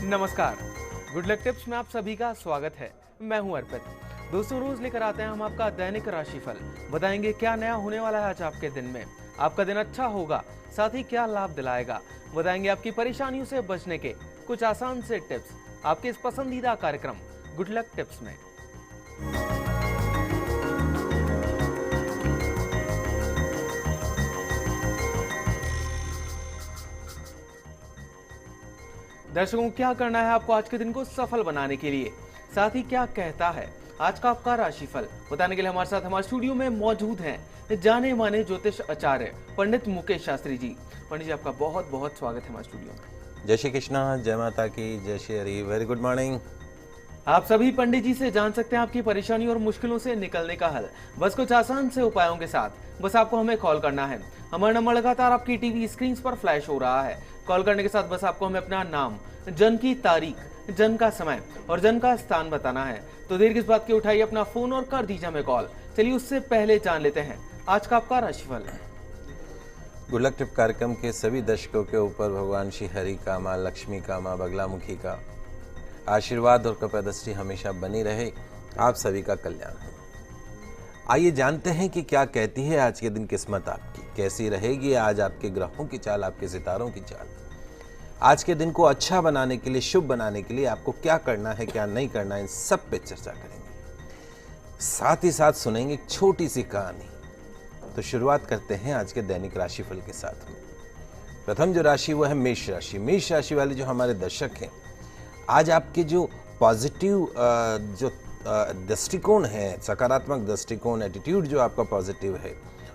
नमस्कार, good luck tips में आप सभी का स्वागत है। मैं हूं अर्पित। दोस्तों, रोज लेकर आते हैं हम आपका दैनिक राशिफल। बताएंगे क्या नया होने वाला है आज आपके दिन में, आपका दिन अच्छा होगा, साथ ही क्या लाभ दिलाएगा। बताएंगे आपकी परेशानियों से बचने के कुछ आसान से टिप्स आपके इस पसंदीदा कार्यक्रम गुड लक टिप्स में। दर्शकों, क्या करना है आपको आज के दिन को सफल बनाने के लिए, साथ ही क्या कहता है आज का आपका राशिफल। बताने के लिए हमारे साथ हमारे स्टूडियो में मौजूद हैं जाने माने ज्योतिष आचार्य पंडित मुकेश शास्त्री जी। पंडित जी, आपका बहुत बहुत स्वागत है हमारे स्टूडियो में। जय श्री कृष्णा, जय माता की, जय Shri Hari. Very good morning. आप सभी पंडित जी से जान सकते हैं आपकी परेशानी और मुश्किलों से निकलने का हल, बस कुछ आसान से उपायों के साथ। बस आपको हमें कॉल करना है। हमारा नंबर लगातार आपकी टीवी स्क्रीन पर फ्लैश हो रहा है। कॉल करने के साथ बस आपको हमें अपना नाम, जन्म की तारीख, जन्म का समय और जन्म का स्थान बताना है। तो देर किस बात की, उठाइए अपना फोन और कर दीजिए हमें कॉल। चलिए उससे पहले जान लेते हैं आज का आपका राशिफल। गुड लक टिप कार्यक्रम के सभी दर्शकों के ऊपर भगवान श्री हरि का, माँ लक्ष्मी का, माँ बगलामुखी का आशीर्वाद और कृपा दृष्टि हमेशा बनी रहे। आप सभी का कल्याण हो। आइए जानते हैं कि क्या कहती है आज के दिन किस्मत आपकी, कैसी रहेगी आज आपके ग्रहों की चाल, आपके सितारों की चाल। आज के दिन को अच्छा बनाने के लिए, शुभ बनाने के लिए आपको क्या करना है, क्या नहीं करना है, इन सब पे चर्चा करेंगे। साथ ही साथ सुनेंगे एक छोटी सी कहानी। तो शुरुआत करते हैं आज के दैनिक राशिफल के साथ में। प्रथम जो राशि वो है मेष राशि। मेष राशि वाले जो हमारे दर्शक हैं, आज आपके जो पॉजिटिव जो दृष्टिकोण है, सकारात्मक दृष्टिकोण, एटीट्यूड जो आपका पॉजिटिव है,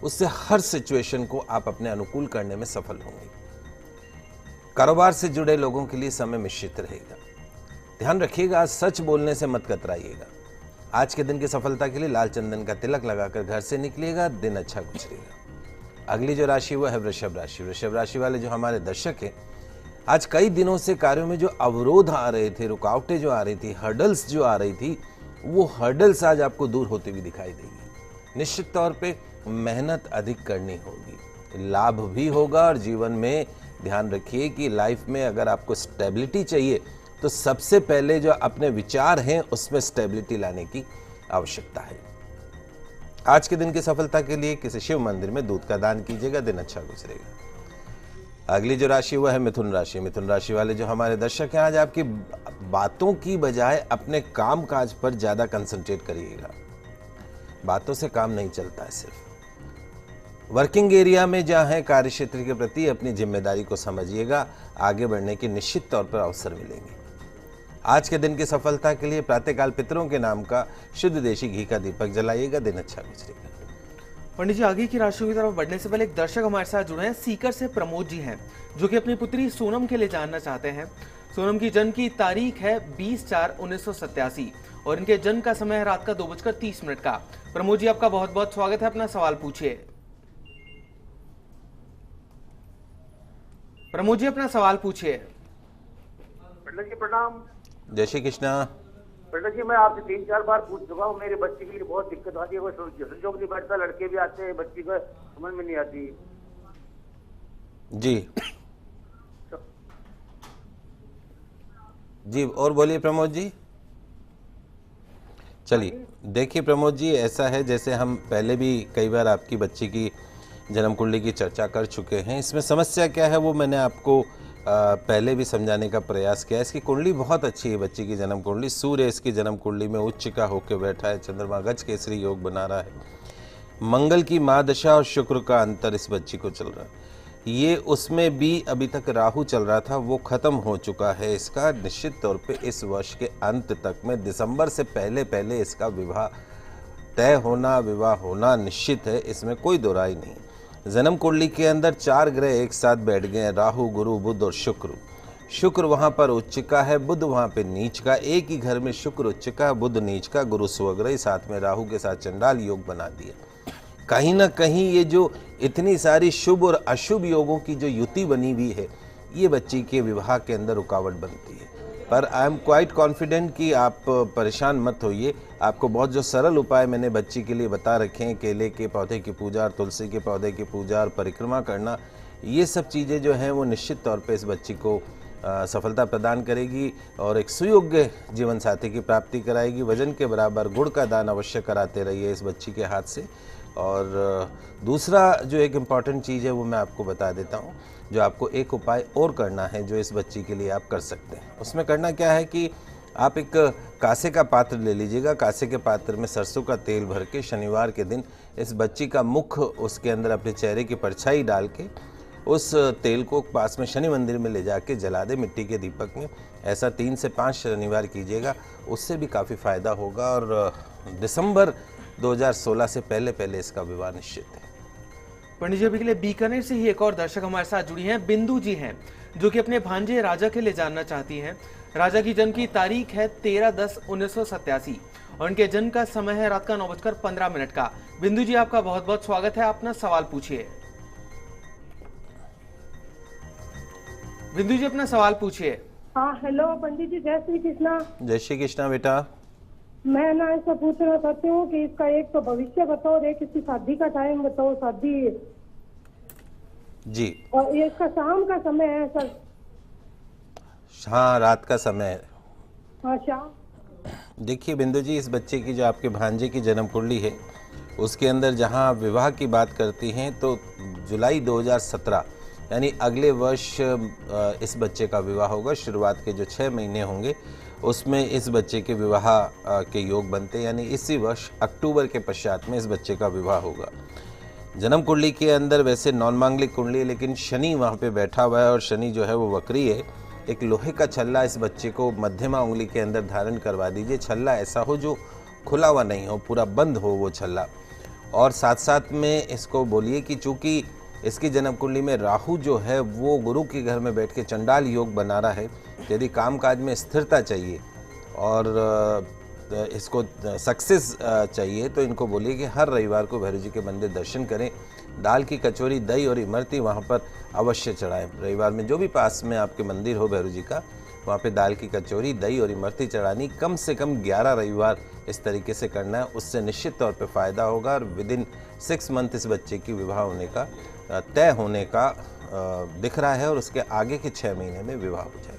उससे हर सिचुएशन को आप अपने अनुकूल करने में सफल होंगे। कारोबार से जुड़े लोगों के लिए समय मिश्रित रहेगा। ध्यान रखिएगा, आज सच बोलने से मत कतराइएगा। आज के दिन की सफलता के लिए लाल चंदन का तिलक लगाकर घर से निकलिएगा, दिन अच्छा गुजरेगा। अगली जो राशि वो है वृषभ राशि। वृषभ राशि वाले जो हमारे दर्शक हैं, आज कई दिनों से कार्यों में जो अवरोध आ रहे थे, रुकावटें जो आ रही थी, हर्डल्स जो आ रही थी, वो हर्डल्स आज आपको दूर होती हुई दिखाई देगी। निश्चित तौर पे मेहनत अधिक करनी होगी, लाभ भी होगा। और जीवन में ध्यान रखिए कि लाइफ में अगर आपको स्टेबिलिटी चाहिए तो सबसे पहले जो अपने विचार हैं उसमें स्टेबिलिटी लाने की आवश्यकता है। आज के दिन की सफलता के लिए किसी शिव मंदिर में दूध का दान कीजिएगा, दिन अच्छा गुजरेगा। अगली जो राशि वह है मिथुन राशि। मिथुन राशि वाले जो हमारे दर्शक हैं, आज आपकी बातों की बजाय अपने काम काज पर ज्यादा कंसंट्रेट करिएगा। बातों से काम नहीं चलता है। सिर्फ वर्किंग एरिया में जहां है, कार्य क्षेत्र के प्रति अपनी जिम्मेदारी को समझिएगा। आगे बढ़ने के निश्चित तौर पर अवसर मिलेंगे। आज के दिन की सफलता के लिए प्रातःकाल पितरों के नाम का शुद्ध देशी घी का दीपक जलाइएगा, दिन अच्छा गुजरेगा। पंडित जी, आगे की राशियों की तरफ बढ़ने से पहले एक दर्शक हमारे साथ जुड़े हैं। सीकर से प्रमोद जी हैं, जो कि अपनी पुत्री सोनम के लिए जानना चाहते हैं। सोनम की जन्म की तारीख है 20/4/1987 और इनके जन्म का समय है रात का 2:30 का। प्रमोद जी, आपका बहुत बहुत स्वागत है। अपना सवाल पूछिए। प्रमोद जी, अपना सवाल पूछिए। पंडित जी प्रणाम। जय श्री कृष्णा। पंडित जी, मैं आपसे 3-4 बार पूछ चुका हूँ। मेरे बच्चे के लिए बहुत दिक्कत आती है, वो संजोग नहीं बैठता, लड़के भी आते हैं, बच्ची को समझ में नहीं आती जी जी, और बोलिए प्रमोद जी। चलिए देखिए प्रमोद जी, ऐसा है जैसे हम पहले भी कई बार आपकी बच्ची की जन्म कुंडली की चर्चा कर चुके हैं। इसमें समस्या क्या है वो मैंने आपको पहले भी समझाने का प्रयास किया। इसकी कुंडली बहुत अच्छी है, बच्ची की जन्म कुंडली। सूर्य इसकी जन्म कुंडली में उच्च का होकर बैठा है, चंद्रमा गज केसरी योग बना रहा है, मंगल की महादशा और शुक्र का अंतर इस बच्ची को चल रहा है। ये उसमें भी अभी तक राहु चल रहा था, वो खत्म हो चुका है इसका। निश्चित तौर पे इस वर्ष के अंत तक में, दिसंबर से पहले पहले इसका विवाह तय होना, विवाह होना निश्चित है, इसमें कोई दो राय नहीं। जन्म कुंडली के अंदर 4 ग्रह एक साथ बैठ गए हैं, राहु, गुरु, बुध और शुक्र। शुक्र वहां पर उच्च का है, बुध वहां पे नीच का। एक ही घर में शुक्र उच्च का, बुध नीच का, गुरु स्वग्रही, साथ में राहु के साथ चंडाल योग बना दिया। कहीं ना कहीं ये जो इतनी सारी शुभ और अशुभ योगों की जो युति बनी हुई है, ये बच्ची के विवाह के अंदर रुकावट बनती है। पर आई एम क्वाइट कॉन्फिडेंट कि आप परेशान मत होइए। आपको बहुत जो सरल उपाय मैंने बच्ची के लिए बता रखे हैं, केले के पौधे की पूजा और तुलसी के पौधे की पूजा और परिक्रमा करना, ये सब चीज़ें जो हैं वो निश्चित तौर पे इस बच्ची को सफलता प्रदान करेगी और एक सुयोग्य जीवन साथी की प्राप्ति कराएगी। वजन के बराबर गुड़ का दान अवश्य कराते रहिए इस बच्ची के हाथ से। और दूसरा जो एक इम्पॉर्टेंट चीज़ है वो मैं आपको बता देता हूँ, जो आपको एक उपाय और करना है जो इस बच्ची के लिए आप कर सकते हैं। उसमें करना क्या है कि आप एक कांसे का पात्र ले लीजिएगा। कांसे के पात्र में सरसों का तेल भर के शनिवार के दिन इस बच्ची का मुख उसके अंदर अपने चेहरे की परछाई डाल के उस तेल को पास में शनि मंदिर में ले जाके जला दे मिट्टी के दीपक में। ऐसा 3 से 5 शनिवार कीजिएगा, उससे भी काफ़ी फायदा होगा और दिसंबर 2016 से पहले पहले इसका विवाह निश्चित है। पंडित जी, अभी के लिए बीकानेर से ही एक और दर्शक हमारे साथ जुड़ी हैं, बिंदु जी हैं, जो कि अपने भांजे राजा के लिए जानना चाहती हैं। राजा की जन्म की तारीख है 13/10/1987 और उनके जन्म का समय है रात का 9:15 का। बिंदु जी, आपका बहुत बहुत स्वागत है, अपना सवाल पूछिए। बिंदु जी, अपना सवाल पूछिए। हाँ, हेलो पंडित जी, जय श्री कृष्णा। जय श्री कृष्णा बेटा। मैं ना ऐसा पूछना चाहती हूँ कि इसका एक तो भविष्य बताओ और एक इसकी शादी का टाइम बताओ, शादी जी। और ये इसका शाम का समय है सर। हाँ, रात का समय है। हाँ, शाम। देखिए बिंदु जी, इस बच्चे की जो आपके भांजे की जन्म कुंडली है उसके अंदर जहाँ आप विवाह की बात करती हैं तो जुलाई 2017 यानी अगले वर्ष इस बच्चे का विवाह होगा। शुरुआत के जो 6 महीने होंगे उसमें इस बच्चे के विवाह के योग बनते, यानी इसी वर्ष अक्टूबर के पश्चात में इस बच्चे का विवाह होगा। जन्म कुंडली के अंदर वैसे नॉन मांगलिक कुंडली है, लेकिन शनि वहाँ पे बैठा हुआ है और शनि जो है वो वक्री है। एक लोहे का छल्ला इस बच्चे को मध्यमा उंगली के अंदर धारण करवा दीजिए। छल्ला ऐसा हो जो खुला हुआ नहीं हो, पूरा बंद हो वो छल्ला। और साथ साथ में इसको बोलिए कि चूँकि इसकी जन्म कुंडली में राहु जो है वो गुरु के घर में बैठ के चंडाल योग बना रहा है। यदि कामकाज में स्थिरता चाहिए और इसको सक्सेस चाहिए तो इनको बोलिए कि हर रविवार को भैरव जी के मंदिर दर्शन करें। दाल की कचौरी, दही और इमरती वहाँ पर अवश्य चढ़ाएं। रविवार में जो भी पास में आपके मंदिर हो भैरव जी का, वहाँ पे दाल की कचौरी, दही और इमरती चढ़ानी। कम से कम 11 रविवार इस तरीके से करना है, उससे निश्चित तौर पे फ़ायदा होगा और विदिन 6 मंथ इस बच्चे की विवाह होने का तय होने का दिख रहा है और उसके आगे के 6 महीने में विवाह हो जाएगा।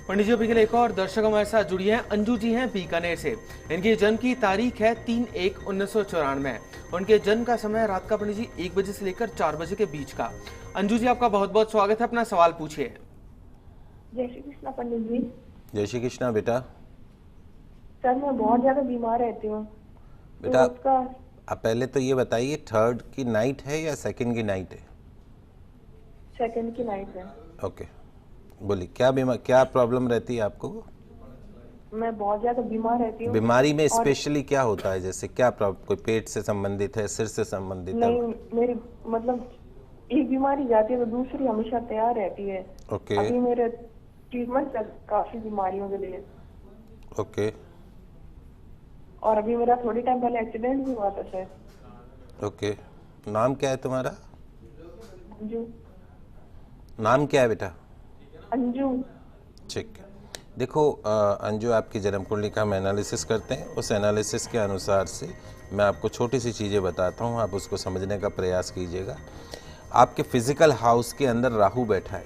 पंडित जी, अभी के लिए एक और दर्शक हमारे साथ जुड़ी हैं, अंजू जी हैं बीकानेर से। इनके जन्म की तारीख है 3/1/1994। उनके जन्म का समय रात का पंडित जी 1 बजे से लेकर 4 बजे के बीच का। अंजू जी, आपका बहुत बहुत स्वागत है, अपना सवाल पूछिए। जय श्री कृष्णा पंडित जी। जय श्री कृष्णा बेटा। सर, मैं बहुत ज्यादा बीमार रहती हूँ बेटा, तो उसका आप पहले तो ये बताइए, 3rd की नाइट है या 2nd की नाइट है? 2nd की नाइट है। ओके, बोलिए क्या प्रॉब्लम रहती है आपको? मैं बहुत ज्यादा बीमार रहती हूँ। बीमारी में स्पेशली क्या होता है? जैसे क्या प्रॉब्लम, कोई पेट से संबंधित है, सिर से संबंधित है? नहीं, मेरी मतलब एक बीमारी जाती है तो दूसरी हमेशा तैयार रहती है। ओके। अभी मेरे ट्रीटमेंट चल काफी बीमारियों के लिए। ओके। और अभी मेरा थोड़ी टाइम पहले एक्सीडेंट भी हुआ था सर। ओके, नाम क्या है तुम्हारा? अंजू। नाम क्या है बेटा? अंजू। ठीक है, देखो अंजू, आपकी जन्म कुंडली का हम एनालिसिस करते हैं। उस एनालिसिस के अनुसार से मैं आपको छोटी सी चीज़ें बताता हूँ, आप उसको समझने का प्रयास कीजिएगा। आपके फिजिकल हाउस के अंदर राहु बैठा है।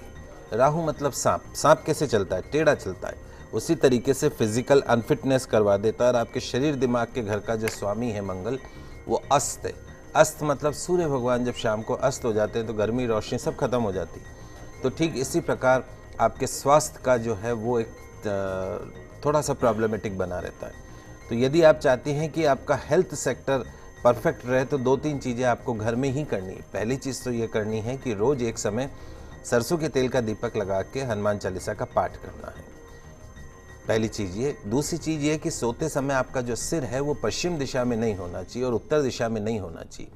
राहु मतलब सांप। सांप कैसे चलता है? टेढ़ा चलता है। उसी तरीके से फिजिकल अनफिटनेस करवा देता है और आपके शरीर दिमाग के घर का जो स्वामी है मंगल, वो अस्त है। अस्त मतलब सूर्य भगवान जब शाम को अस्त हो जाते हैं तो गर्मी, रोशनी सब खत्म हो जाती है। तो ठीक इसी प्रकार आपके स्वास्थ्य का जो है वो एक थोड़ा सा प्रॉब्लमेटिक बना रहता है। तो यदि आप चाहते हैं कि आपका हेल्थ सेक्टर परफेक्ट रहे तो 2-3 चीज़ें आपको घर में ही करनी है। पहली चीज़ तो ये करनी है कि रोज़ एक समय सरसों के तेल का दीपक लगा के हनुमान चालीसा का पाठ करना है, पहली चीज़ ये। दूसरी चीज़ ये कि सोते समय आपका जो सिर है वो पश्चिम दिशा में नहीं होना चाहिए और उत्तर दिशा में नहीं होना चाहिए।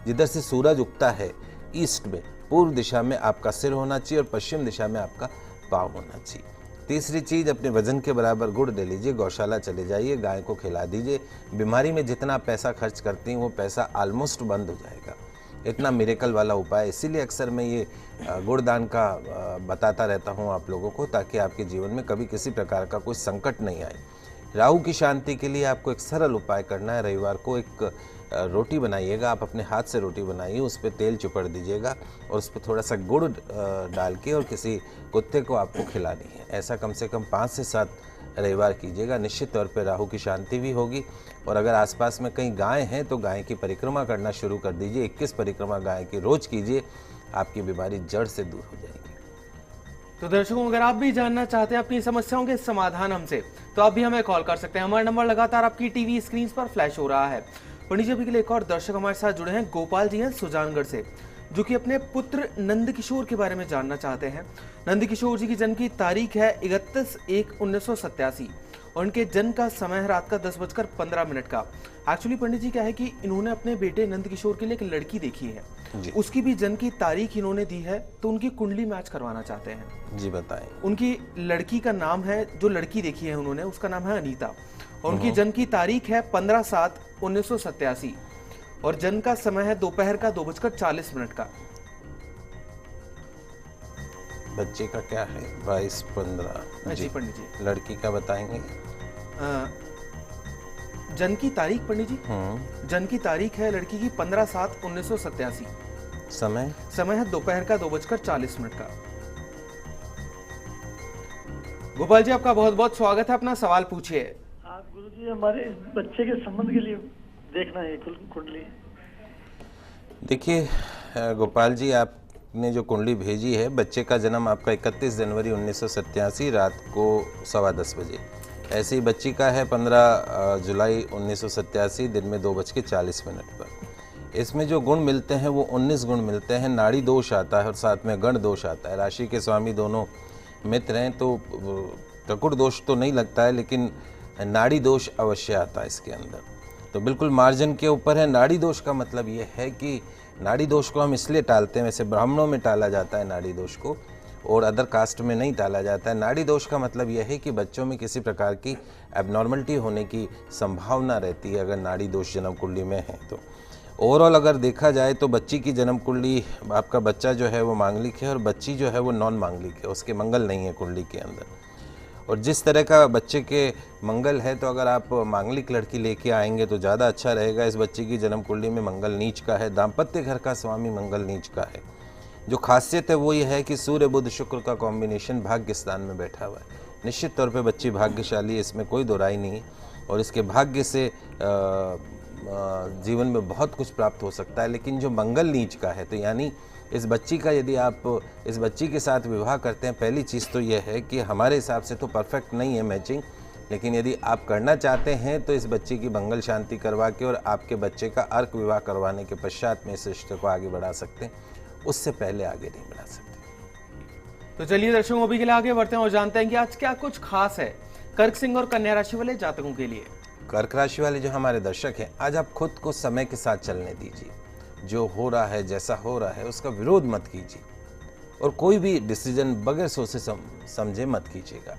जिधर से सूरज उगता है ईस्ट में, पूर्व दिशा में आपका सिर होना चाहिए और पश्चिम दिशा में आपका पाँव होना चाहिए। तीसरी चीज़, अपने वजन के बराबर गुड़ ले लीजिए, गौशाला चले जाइए, गाय को खिला दीजिए। बीमारी में जितना पैसा खर्च करती हैं वो पैसा ऑलमोस्ट बंद हो जाएगा। इतना मिरेकल वाला उपाय, इसीलिए अक्सर मैं ये गुड़दान का बताता रहता हूँ आप लोगों को, ताकि आपके जीवन में कभी किसी प्रकार का कोई संकट नहीं आए। राहु की शांति के लिए आपको एक सरल उपाय करना है। रविवार को एक रोटी बनाइएगा, आप अपने हाथ से रोटी बनाइए, उस पर तेल चुपड़ दीजिएगा और उस पर थोड़ा सा गुड़ डाल के और किसी कुत्ते को आपको खिलानी है। ऐसा कम से कम 5 से 7 रविवार कीजिएगा। निश्चित तौर पे राहु की शांति भी होगी। और अगर आसपास में कहीं गाय हैं तो गाय की परिक्रमा करना शुरू कर दीजिए। 21 परिक्रमा गाय की रोज कीजिए, आपकी बीमारी जड़ से दूर हो जाएगी। तो दर्शकों, अगर आप भी जानना चाहते हैं अपनी समस्याओं के समाधान हमसे, तो आप भी हमें कॉल कर सकते हैं। हमारा नंबर लगातार आपकी टीवी स्क्रीन पर फ्लैश हो रहा है। पंडित जी, अभी के लिए एक और दर्शक हमारे साथ जुड़े हैं। गोपाल जी हैं सुजानगढ़ से, जो कि अपने पुत्र नंद किशोर के बारे में जानना चाहते हैं। नंद किशोर जी की जन्म की तारीख है 31/1/1987 और उनके जन्म का समय है रात का 10:15 का। एक्चुअली पंडित जी क्या है कि इन्होंने अपने बेटे नंद किशोर के लिए एक लड़की देखी है, उसकी भी जन्म की तारीख इन्होंने दी है, तो उनकी कुंडली मैच करवाना चाहते हैं। जी बताएं। उनकी लड़की का नाम है, जो लड़की देखी है उन्होंने, उसका नाम है अनीता और उनकी जन्म की तारीख है 15/7/1987 और जन्म का समय है दोपहर का 2:40 का। बच्चे का क्या है? 22-15। जी पंडित जी। लड़की का बताएंगे? जन्म की तारीख पंडित जी, जन्म की तारीख है लड़की की 15/7/1987। समय है दोपहर का 2:40 का। गोपाल जी, आपका बहुत बहुत स्वागत है। अपना सवाल पूछिए। गुरुजी, हमारे बच्चे के संबंध के लिए देखना है कुंडली। देखिए गोपाल जी, आपने जो कुंडली भेजी है, बच्चे का जन्म आपका 31 जनवरी 1987 रात को 10:15 बजे। ऐसे ही बच्ची का है 15 जुलाई 1987 दिन में 2:40 पर। इसमें जो गुण मिलते हैं वो 19 गुण मिलते हैं। नाड़ी दोष आता है और साथ में गण दोष आता है। राशि के स्वामी दोनों मित्र हैं तो प्रकुट दोष तो नहीं लगता है, लेकिन नाड़ी दोष अवश्य आता है इसके अंदर। तो बिल्कुल मार्जिन के ऊपर है। नाड़ी दोष का मतलब ये है कि नाड़ी दोष को हम इसलिए टालते हैं, वैसे ब्राह्मणों में टाला जाता है नाड़ी दोष को और अदर कास्ट में नहीं टाला जाता है। नाड़ी दोष का मतलब यह है कि बच्चों में किसी प्रकार की एबनॉर्मलिटी होने की संभावना रहती है अगर नाड़ी दोष जन्म कुंडली में है तो। ओवरऑल अगर देखा जाए तो बच्ची की जन्म कुंडली, आपका बच्चा जो है वो मांगलिक है और बच्ची जो है वो नॉन मांगलिक है, उसके मंगल नहीं है कुंडली के अंदर। और जिस तरह का बच्चे के मंगल है, तो अगर आप मांगलिक लड़की लेके आएंगे तो ज़्यादा अच्छा रहेगा। इस बच्चे की जन्म कुंडली में मंगल नीच का है, दाम्पत्य घर का स्वामी मंगल नीच का है। जो खासियत है वो ये है कि सूर्य बुध शुक्र का कॉम्बिनेशन भाग्य स्थान में बैठा हुआ है। निश्चित तौर पे बच्ची भाग्यशाली है, इसमें कोई दो राय नहीं है और इसके भाग्य से जीवन में बहुत कुछ प्राप्त हो सकता है। लेकिन जो मंगल नीच का है, तो यानी इस बच्ची का यदि आप इस बच्ची के साथ विवाह करते हैं, पहली चीज़ तो यह है कि हमारे हिसाब से तो परफेक्ट नहीं है मैचिंग, लेकिन यदि आप करना चाहते हैं तो इस बच्ची की मंगल शांति करवा के और आपके बच्चे का अर्क विवाह करवाने के पश्चात में इस रिश्ते को आगे बढ़ा सकते हैं, उससे पहले आगे नहीं बढ़ा सकते। तो चलिए दर्शकों, अभी के लिए आगे बढ़ते हैं और जानते हैं कि आज क्या कुछ खास है कर्क सिंह और कन्या राशि वाले जातकों के लिए। कर्क राशि वाले जो हमारे दर्शक हैं, आज आप खुद को समय के साथ चलने दीजिए। जो हो रहा है, जैसा हो रहा है, उसका विरोध मत कीजिए और कोई भी डिसीजन बगैर सोचे समझे मत कीजिएगा।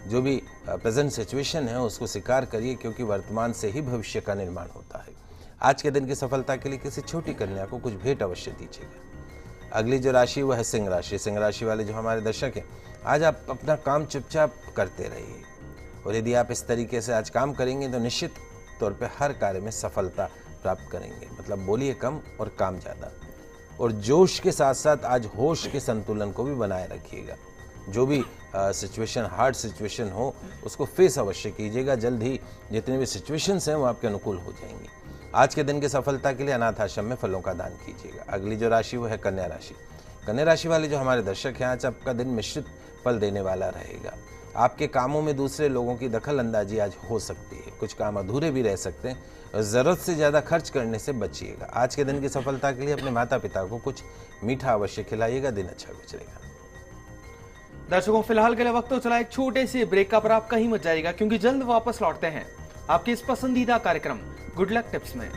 जो भी प्रेजेंट सिचुएशन है उसको स्वीकार करिए, क्योंकि वर्तमान से ही भविष्य का निर्माण होता है। आज के दिन की सफलता के लिए किसी छोटी कन्या को कुछ भेंट अवश्य दीजिएगा। अगली जो राशि वह है सिंह राशि। सिंह राशि वाले जो हमारे दर्शक हैं, आज आप अपना काम चुपचाप करते रहिए और यदि आप इस तरीके से आज काम करेंगे तो निश्चित तौर पे हर कार्य में सफलता प्राप्त करेंगे। मतलब बोलिए कम और काम ज़्यादा। और जोश के साथ साथ आज होश के संतुलन को भी बनाए रखिएगा। जो भी सिचुएशन, हार्ड सिचुएशन हो, उसको फेस अवश्य कीजिएगा। जल्द ही जितने भी सिचुएशंस हैं वो आपके अनुकूल हो जाएंगी। आज के दिन की सफलता के लिए अनाथ आश्रम में फलों का दान कीजिएगा। अगली जो राशि वो है कन्या राशि। कन्या राशि वाले जो हमारे दर्शक हैं, आज आपका दिन मिश्रित फल देने वाला रहेगा। आपके कामों में दूसरे लोगों की दखल अंदाजी आज हो सकती है। कुछ काम अधूरे भी रह सकते हैं और ज़रूरत से ज़्यादा खर्च करने से बचिएगा। आज के दिन की सफलता के लिए अपने माता पिता को कुछ मीठा अवश्य खिलाइएगा, दिन अच्छा गुजरेगा। दर्शकों, फिलहाल के लिए वक्त तो चला एक छोटे से ब्रेक का, पर आप कहीं मत जाइएगा क्योंकि जल्द वापस लौटते हैं आपके इस पसंदीदा कार्यक्रम गुड लक टिप्स में।